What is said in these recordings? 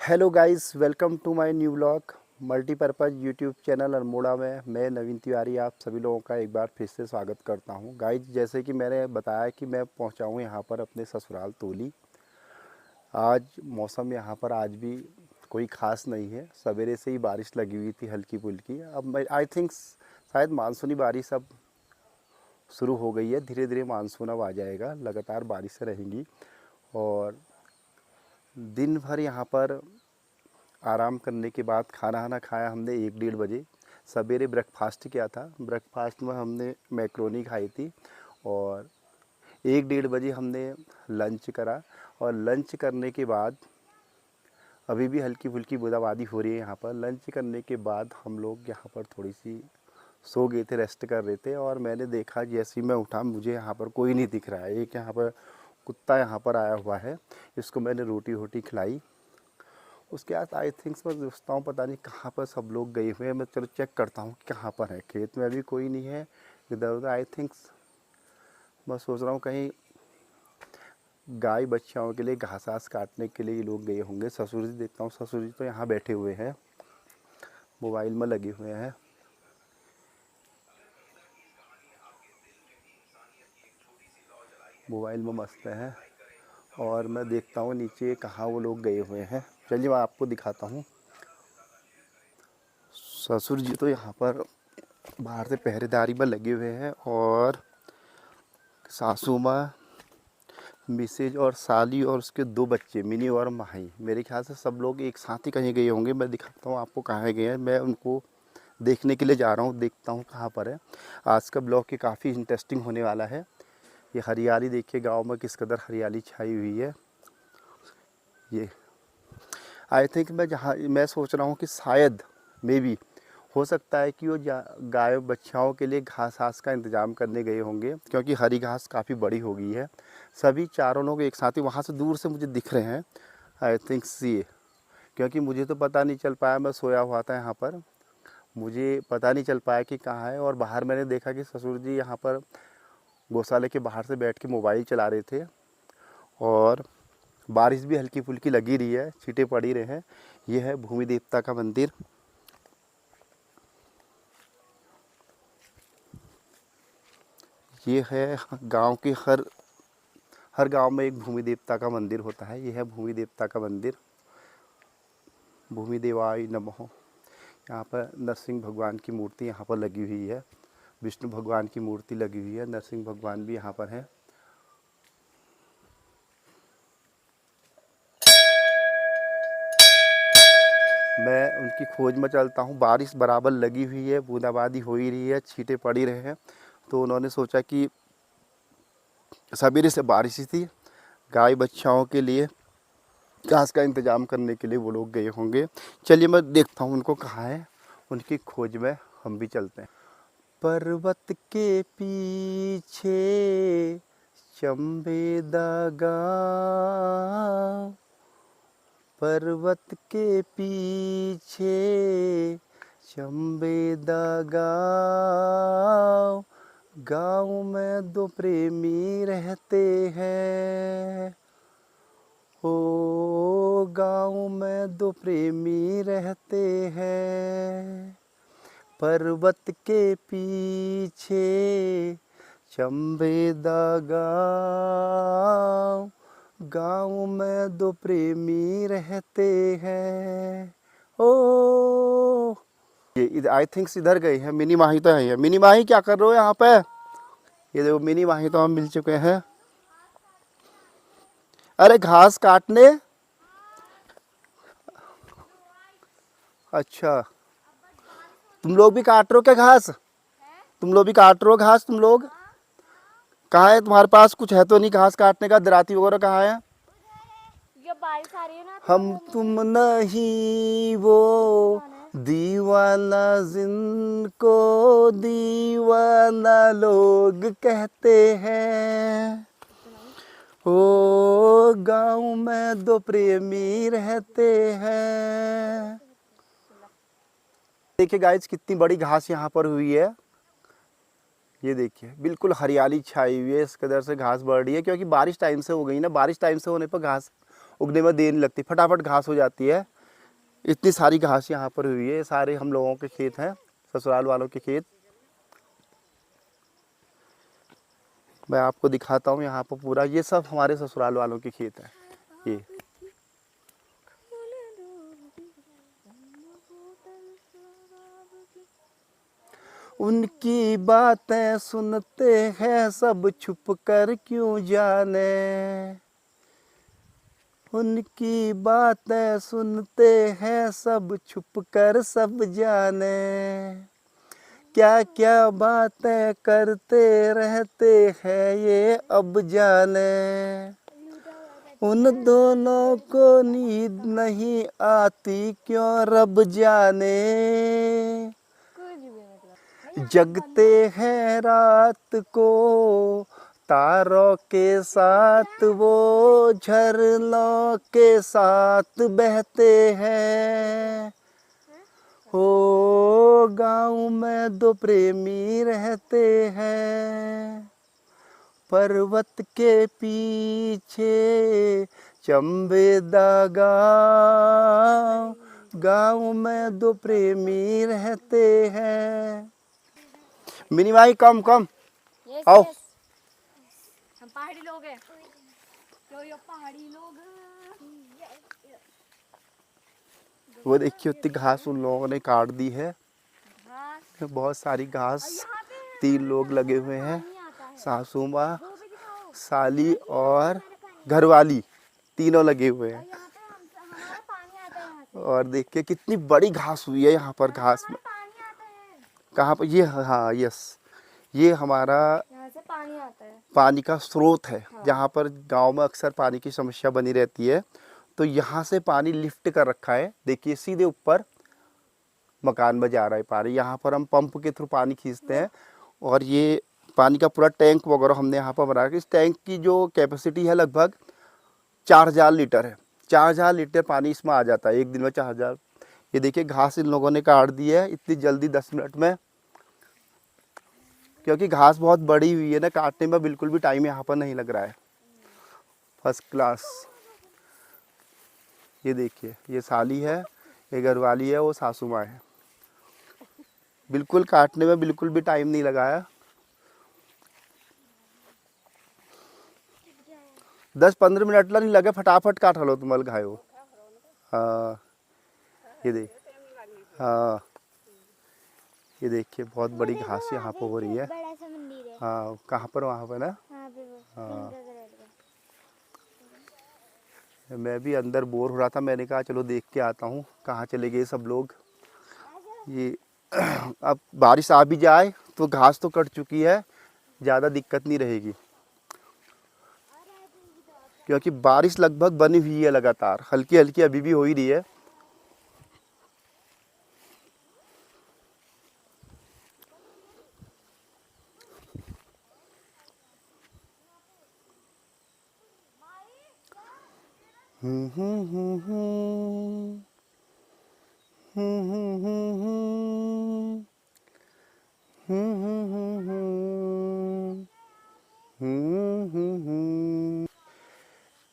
Hello guys, welcome to my new blog multipurpose YouTube channel Almora में। मैं नवीन तिवारी आप सभी लोगों का एक बार फिर से स्वागत करता हूं। गाइस, जैसे कि मैंने बताया कि मैं पहुंचा हूं यहां पर अपने ससुराल तोली। आज मौसम यहां पर आज भी कोई ख़ास नहीं है। सवेरे से ही बारिश लगी हुई थी हल्की फुल्की। अब मैं आई थिंक शायद मानसूनी बारिश अब शुरू हो गई है। धीरे धीरे मानसून अब आ जाएगा, लगातार बारिशें रहेंगी। और दिन भर यहाँ पर आराम करने के बाद खाना वाना खाया हमने 1-1:30 बजे। सवेरे ब्रेकफास्ट किया था। ब्रेकफास्ट में हमने मैक्रोनी खाई थी और 1-1:30 बजे हमने लंच करा। और लंच करने के बाद अभी भी हल्की फुल्की बूंदाबांदी हो रही है यहाँ पर। लंच करने के बाद हम लोग यहाँ पर थोड़ी सी सो गए थे, रेस्ट कर रहे थे। और मैंने देखा जैसे ही मैं उठा मुझे यहाँ पर कोई नहीं दिख रहा है। एक यहाँ पर कुत्ता यहाँ पर आया हुआ है, इसको मैंने रोटी वोटी खिलाई। उसके बाद आई थिंक्स मैं सोचता हूँ पता नहीं कहाँ पर सब लोग गए हुए हैं। मैं चलो चेक करता हूँ कि कहाँ पर है। खेत में अभी कोई नहीं है, इधर उधर। आई थिंक्स मैं सोच रहा हूँ कहीं गाय बच्चाओं के लिए घास वास काटने के लिए ये लोग गए होंगे। ससुर जी देखता हूँ, ससुर जी तो यहाँ बैठे हुए हैं, मोबाइल में लगे हुए हैं। मोबाइल में मस्त हैं। और मैं देखता हूँ नीचे कहाँ वो लोग गए हुए हैं। चलिए मैं आपको दिखाता हूँ। ससुर जी तो यहाँ पर बाहर से पहरेदारी में लगे हुए हैं। और सासू माँ, मिसेज और साली और उसके 2 बच्चे मिनी और माही, मेरे ख्याल से सब लोग एक साथ ही कहीं गए होंगे। मैं दिखाता हूँ आपको कहाँ गए हैं। मैं उनको देखने के लिए जा रहा हूँ, देखता हूँ कहाँ पर है। आज का ब्लॉग ये काफ़ी इंटरेस्टिंग होने वाला है। ये हरियाली देखिए गांव में किस कदर हरियाली छाई हुई है। ये आई थिंक मैं सोच रहा हूँ कि शायद मे बी हो सकता है कि वो गाय बच्चाओं के लिए घास वास का इंतज़ाम करने गए होंगे, क्योंकि हरी घास काफ़ी बड़ी हो गई है। सभी चारों लोग एक साथ ही वहाँ से दूर से मुझे दिख रहे हैं। आई थिंक ये, क्योंकि मुझे तो पता नहीं चल पाया, मैं सोया हुआ था यहाँ पर, मुझे पता नहीं चल पाया कि कहाँ है। और बाहर मैंने देखा कि ससुर जी यहाँ पर गौशाले के बाहर से बैठ के मोबाइल चला रहे थे। और बारिश भी हल्की फुल्की लगी रही है, छींटे पड़ी रहे हैं। ये है भूमि देवता का मंदिर। ये है गांव के हर गांव में एक भूमि देवता का मंदिर होता है। ये है भूमि देवता का मंदिर। भूमि देवाय नमः। यहाँ पर नरसिंह भगवान की मूर्ति यहाँ पर लगी हुई है, विष्णु भगवान की मूर्ति लगी हुई है, नरसिंह भगवान भी यहाँ पर है। मैं उनकी खोज में चलता हूँ। बारिश बराबर लगी हुई है, बूंदाबांदी हो ही रही है, छींटे पड़ी रहे हैं। तो उन्होंने सोचा कि सवेरे से बारिश ही थी, गाय बच्चाओं के लिए घास का इंतज़ाम करने के लिए वो लोग गए होंगे। चलिए मैं देखता हूँ उनको कहाँ है, उनकी खोज में हम भी चलते हैं। पर्वत के पीछे चंबे दा गाँव, पर्वत के पीछे चंबे दा गाँव, गाँव में 2 प्रेमी रहते हैं। ओ गाँव में 2 प्रेमी रहते हैं। पर्वत के पीछे चंबे दा गाँव, गाँव में 2 प्रेमी रहते हैं। ओ ये आई थिंक्स इधर गए हैं। मिनी माही तो है। मिनी माही क्या कर रहे हो यहाँ पे? ये देखो मिनी माही तो हम मिल चुके हैं। अरे घास काटने। अच्छा, तुम लोग भी काट रहे हो क्या घास? तुम लोग भी काट रहे हो घास? तुम लोग कहाँ है? तुम्हारे पास कुछ है तो नहीं घास काटने का? दराती वगैरह कहाँ है? जब बारिश आ रही है ना तो हम तुम नहीं वो दीवाना जिनको दीवाना लोग कहते हैं। ओ गाँव में 2 प्रेमी रहते हैं। देखिए गाइस कितनी बड़ी घास यहाँ पर हुई है। ये देखिए बिल्कुल हरियाली छाई हुई है। इस कदर से घास बढ़ रही है क्योंकि बारिश टाइम से हो गई ना। बारिश टाइम से होने पर घास उगने में देर नहीं लगती, फटाफट घास हो जाती है। इतनी सारी घास यहाँ पर हुई है। ये सारे हम लोगों के खेत हैं, ससुराल वालों के खेत। मैं आपको दिखाता हूँ यहाँ पर पूरा, ये सब हमारे ससुराल वालों के खेत हैं। ये उनकी बातें सुनते हैं सब, छुप कर क्यों जाने। उनकी बातें सुनते हैं सब, छुप कर सब जाने। क्या क्या बातें करते रहते हैं ये अब जाने। उन दोनों को नींद नहीं आती क्यों रब जाने। जगते हैं रात को तारों के साथ, वो झरनों के साथ बहते हैं। हो गाँव में दो प्रेमी रहते हैं, पर्वत के पीछे चंबेदा गाँव। गाँव में दो प्रेमी रहते हैं। मिनी भाई कम कम यस आओ। यस, हम पहाड़ी लोग हैं। यो पहाड़ी लोग। वो देखिए उतनी घास उन लोगों ने काट दी है, घास बहुत सारी घास। यहाँ पे 3 लोग लगे हुए हैं, पानी आता है। सासू माँ, वो भी दिखाओ। साली और घरवाली, तीनों लगे हुए हैं। यहाँ पे हमारा पानी आता है यहाँ से। और देखिए कितनी बड़ी घास हुई है यहाँ पर। घास में पानी आता है। कहाँ पर? ये हाँ यस, ये हमारा यहाँ से पानी आता है। पानी का स्रोत है। जहाँ पर गांव में अक्सर पानी की समस्या बनी रहती है, तो यहाँ से पानी लिफ्ट कर रखा है। देखिए सीधे ऊपर मकान में जा रहा है पानी। यहाँ पर हम पंप के थ्रू पानी खींचते हैं, और ये पानी का पूरा टैंक वगैरह हमने यहाँ पर बना रखा है। इस टैंक की जो कैपेसिटी है लगभग 4000 लीटर है। 4000 लीटर पानी इसमें आ जाता है एक दिन में, 4000। ये देखिए घास इन लोगों ने काट दी है इतनी जल्दी 10 मिनट में, क्योंकि घास बहुत बड़ी हुई है ना, काटने में बिल्कुल भी टाइम यहाँ पर नहीं लग रहा है। First class. ये देखिए ये साली है, ये घरवाली है, वो सासू माँ है। बिल्कुल काटने में बिल्कुल भी टाइम नहीं लगाया। 10-15 मिनट नहीं लगे, फटाफट काट लो तुम घायो। हाँ ये देख, हाँ ये देखिए बहुत बड़ी घास यहाँ पर हो रही है। बड़ा सा मंदिर है। हाँ कहाँ पर? वहाँ पर ना। हाँ पे वो हाँ। पिंक कलर का। मैं भी अंदर बोर हो रहा था, मैंने कहा चलो देख के आता हूँ कहाँ चले गए सब लोग। ये अब बारिश आ भी जाए तो घास तो कट चुकी है, ज़्यादा दिक्कत नहीं रहेगी, क्योंकि बारिश लगभग बनी हुई है लगातार, हल्की हल्की अभी भी हो ही रही है।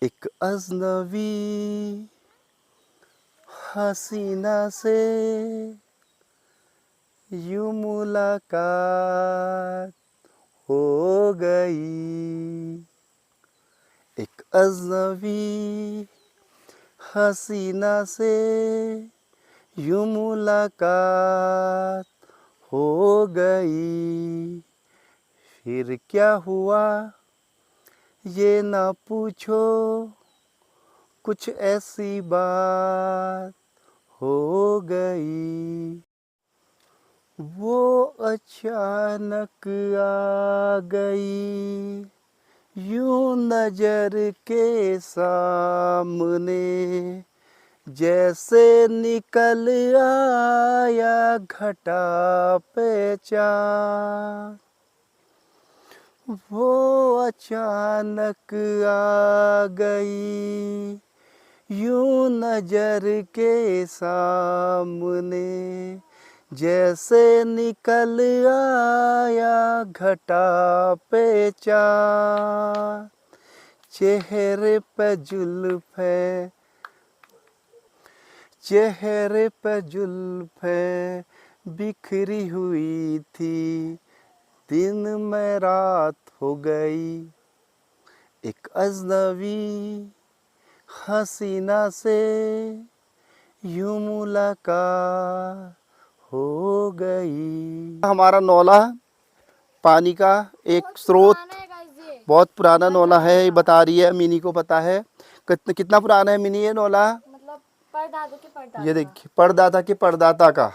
एक अजनबी हसीना से यूं मुलाकात हो गई। एक अजनबी हसीना से यूं मुलाकात हो गई। फिर क्या हुआ ये ना पूछो, कुछ ऐसी बात हो गई। वो अचानक आ गई यूं नजर के सामने, जैसे निकल आया घटा पे चाँद। वो अचानक आ गई यूं नजर के सामने, जैसे निकल आया घटा पे चाँद। चेहरे पे जुल्फ़े, चेहरे पे जुल्फे बिखरी हुई थी, दिन में रात हो गई, एक अजनबी हसीना से यूं मुलाकात हो गई। हमारा नौला पानी का एक स्रोत पुराना है गाइस ये। बहुत पुराना नौला है, ये बता रही है, मिनी को पता है। कितना पुराना है मिनी ये नौला? मतलब परदादों के परदादा ये का। देखिए, परदादा के परदाता का। और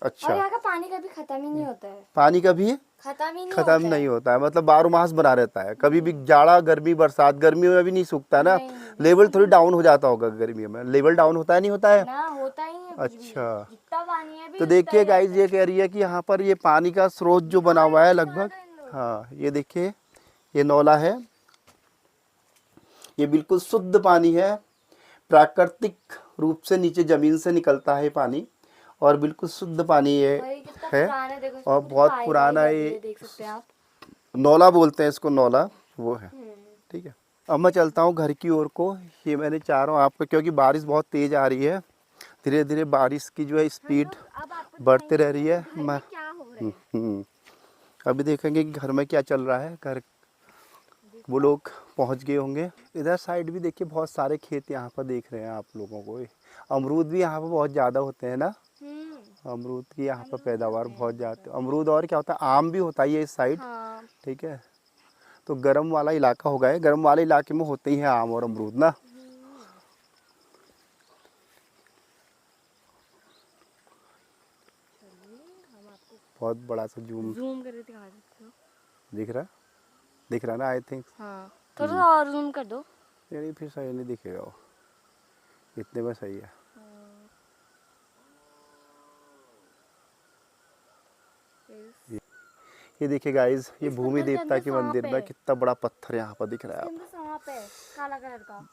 अच्छा, यहाँ का पानी कभी खत्म ही नहीं होता है। पानी कभी खत्म ही नहीं खत्म होता नहीं है। होता है, मतलब 12 मास बना रहता है, कभी भी जाड़ा गर्मी बरसात, गर्मियों में भी नहीं सूखता ना। नहीं, लेवल थोड़ी डाउन हो जाता होगा गर्मियों में, लेवल डाउन होता है नहीं होता है? ना होता ही है कुछ भी। अच्छा, जितना पानी है भी तो उतना देखिए ही गाइस, रहता ये कह रही है कि यहाँ पर ये पानी का स्रोत जो बना हुआ है लगभग, है। इन लोग। हाँ ये देखिए, ये नौला है, ये बिल्कुल शुद्ध पानी है, प्राकृतिक रूप से नीचे जमीन से निकलता है पानी, और बिल्कुल शुद्ध पानी ये भाई कितना है। पुराना है, देखो इसमें और पूरी बहुत काई पुराना वाई लगी ये है, देख सकते हैं आप। नौला बोलते हैं इसको, नौला वो है। हम्म। ठीक है, अब मैं चलता हूँ घर की ओर को। ये मैंने चाह रहा हूँ आपको, क्योंकि बारिश बहुत तेज आ रही है, धीरे धीरे बारिश की जो है स्पीड अब आपको बढ़ते रह दिखाएंगे रही है। घर मैं में क्या हो रहा है। अभी देखेंगे कि घर में क्या चल रहा है। घर वो लोग पहुंच गए होंगे। इधर साइड भी देखिए, बहुत सारे खेत यहाँ पर देख रहे हैं आप लोगों को। अमरूद भी यहाँ पर बहुत ज़्यादा होते हैं ना, अमरूद की यहाँ पर पैदावार बहुत ज़्यादा। अमरूद और क्या होता है, आम भी होता ही है इस साइड। हाँ। ठीक है, तो गर्म वाला इलाका होगा, है गर्म वाले इलाके में होते ही हैं आम और अमरूद ना। बहुत बड़ा सा जूम जूम करके दिखा सकते हो। दिख रहा ना, आई थिंक। हाँ, थोड़ा सा और जूम कर दो। यानी फिर सही नहीं दिखेगा वो, इतने में सही है। ये देखिए गाइस, ये इस भूमि पत्थर के देवता अंदर के सांप मंदिर में है। कितना बड़ा पत्थर यहाँ पर दिख रहा है इसके आप, अंदर सांप है, काला कलर का।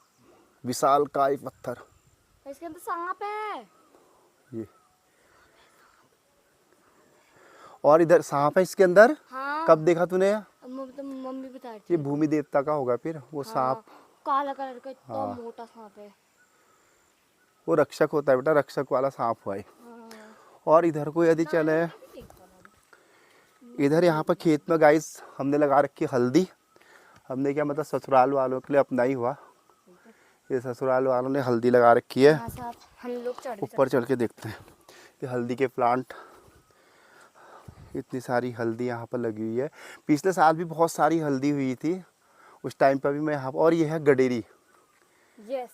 विशाल काय पत्थर। इसके अंदर सांप है। ये और इधर सांप है इसके अंदर। हाँ। कब देखा तूने? तो मम्मी बता रही ये थी। भूमि देवता का होगा फिर वो हाँ, सांप। काला कलर का इतना हाँ। मोटा सांप है। वो रक्षक होता है बेटा, रक्षक वाला सांप हुआ है। हाँ। और इधर को यदि चले, इधर यहाँ पर खेत में गाइस हमने लगा रखी हल्दी। हमने क्या मतलब ससुराल वालों के लिए अपना ही हुआ, ये ससुराल वालों ने हल्दी लगा रखी है। यहाँ से आप हम लोग चढ़ के ऊपर चढ़ के देखते हैं ये हल्दी के प्लांट, इतनी सारी हल्दी यहाँ पर लगी हुई है। पिछले साल भी बहुत सारी हल्दी हुई थी, उस टाइम पर भी मैं यहाँ पर। और ये है गडेरी, यस।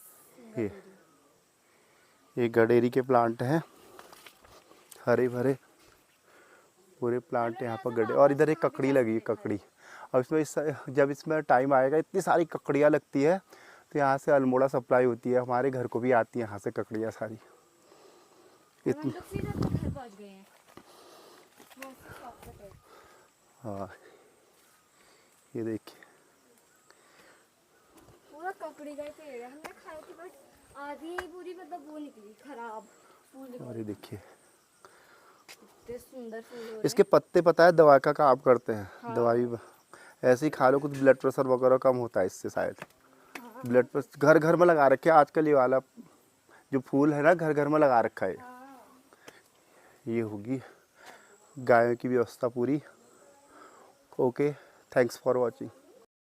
ये गडेरी के प्लांट हैं, हरे भरे पूरे प्लांट यहाँ पर गडे। और इधर एक ककड़ी लगी है, ककड़ी। और इसमें जब इसमें टाइम आएगा, इतनी सारी ककड़ियाँ लगती है, तो यहाँ से अल्मोड़ा सप्लाई होती है, हमारे घर को भी आती है यहाँ से ककड़ियाँ सारी। हम लोग सीधा अपने घर पहुंच गए हैं। हाँ, ये देखिए, पूरा ककड़ी का ही पेड़ है, हमने खाई थी बट आधी ही पूरी मतलब वो निकली खराब फूल। और ये देखिए, इतने सुंदर फूल हो रहे इसके पत्ते पता है दवा का काम करते हैं। हाँ। दवाई ऐसे ही खा लो, कुछ ब्लड प्रेशर वगैरह कम होता है इससे शायद। हाँ। ब्लड प्रेशर घर घर में लगा रखे हैं आजकल, ये वाला जो फूल है ना घर घर में लगा रखा है। हाँ। ये होगी गायों की व्यवस्था पूरी। Okay, thanks for watching.